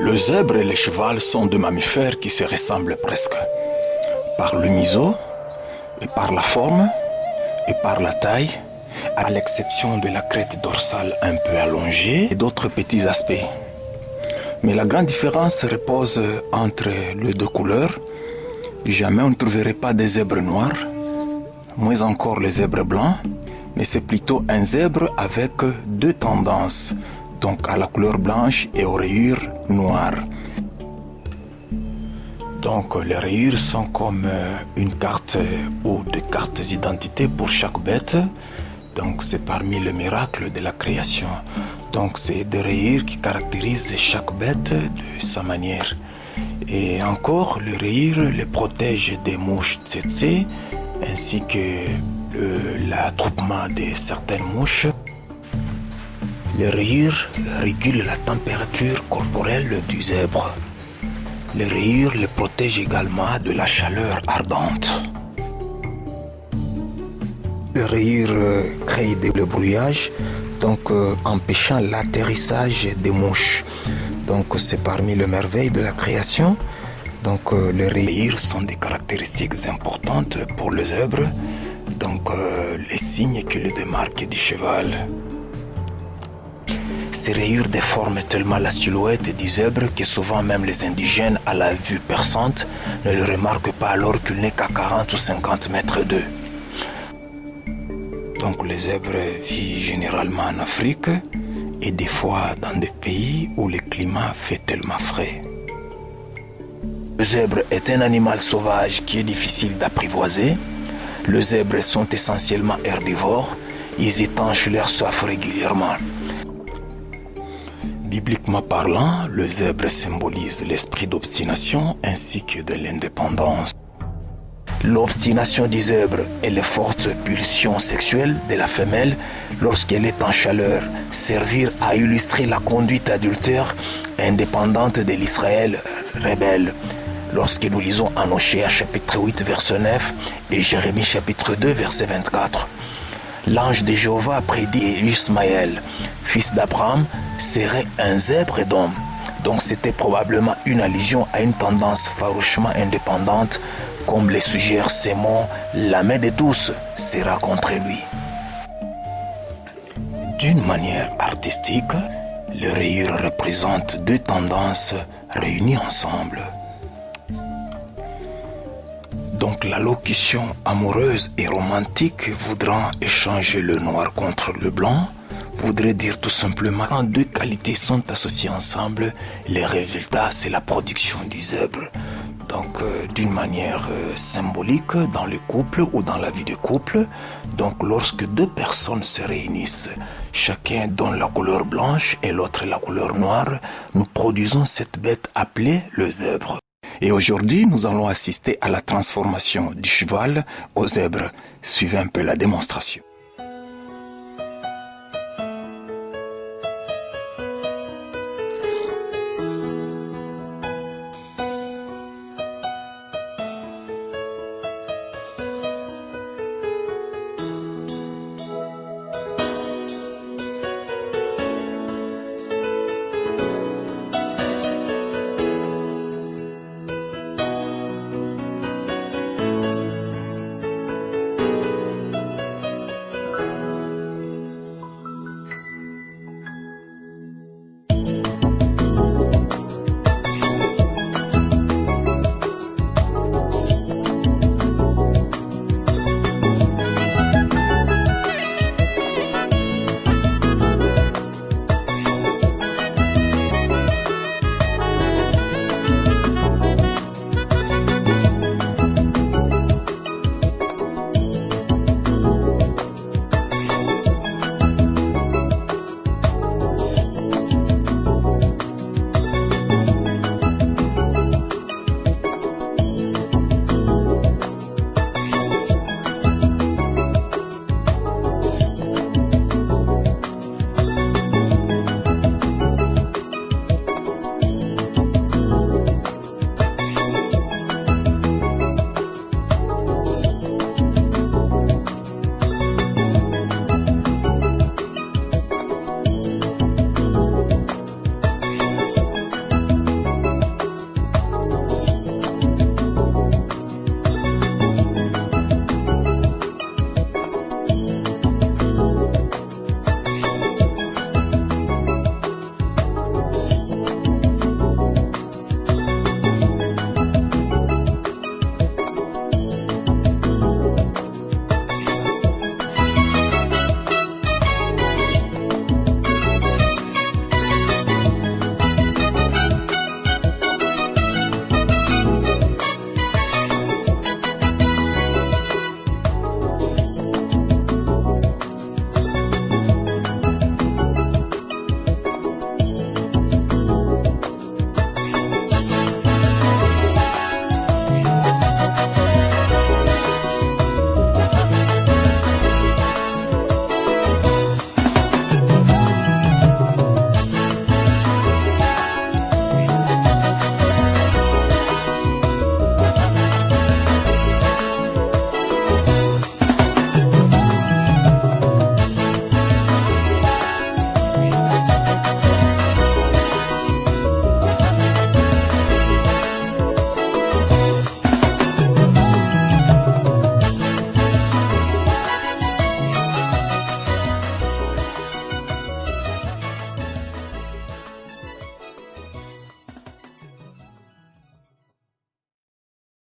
Le zèbre et le cheval sont deux mammifères qui se ressemblent presque. Par le museau, et par la forme, et par la taille, à l'exception de la crête dorsale un peu allongée et d'autres petits aspects. Mais la grande différence repose entre les deux couleurs. Jamais on ne trouverait pas des zèbres noirs, moins encore les zèbres blancs, mais c'est plutôt un zèbre avec deux tendances, donc à la couleur blanche et aux rayures noires. Donc les rayures sont comme une carte ou deux cartes d'identité pour chaque bête. Donc c'est parmi les miracles de la création. Donc c'est des rayures qui caractérisent chaque bête de sa manière. Et encore, les rayures les protègent des mouches tsetse ainsi que l'attroupement de certaines mouches. Les rayures régulent la température corporelle du zèbre. Les rayures les protègent également de la chaleur ardente. Les rayures créent le brouillage, donc empêchant l'atterrissage des mouches. Donc c'est parmi les merveilles de la création. Donc les rayures sont des caractéristiques importantes pour le zèbre, donc les signes qui le démarquent du cheval. Ces rayures déforment tellement la silhouette du zèbre que souvent même les indigènes à la vue perçante ne le remarquent pas alors qu'il n'est qu'à 40 ou 50 mètres d'eux. Donc le zèbre vit généralement en Afrique et des fois dans des pays où le climat fait tellement frais. Le zèbre est un animal sauvage qui est difficile d'apprivoiser. Les zèbres sont essentiellement herbivores. Ils étanchent leur soif régulièrement. Bibliquement parlant, le zèbre symbolise l'esprit d'obstination ainsi que de l'indépendance. L'obstination du zèbre est les fortes pulsions sexuelles de la femelle lorsqu'elle est en chaleur, servir à illustrer la conduite adultère indépendante de l'Israël rebelle. Lorsque nous lisons en Oshéa chapitre 8 verset 9 et Jérémie chapitre 2 verset 24. L'ange de Jéhovah prédit Ismaël, fils d'Abraham, serait un zèbre d'homme. Donc c'était probablement une allusion à une tendance farouchement indépendante, comme le suggère ces mots, la main de tous sera contre lui. D'une manière artistique, les rayures représentent deux tendances réunies ensemble. Donc la locution amoureuse et romantique voudra échanger le noir contre le blanc, voudrait dire tout simplement quand deux qualités sont associées ensemble, le résultat c'est la production du zèbre. Donc d'une manière symbolique dans le couple ou dans la vie de couple, donc lorsque deux personnes se réunissent, chacun donne la couleur blanche et l'autre la couleur noire, nous produisons cette bête appelée le zèbre. Et aujourd'hui, nous allons assister à la transformation du cheval au zèbre. Suivez un peu la démonstration.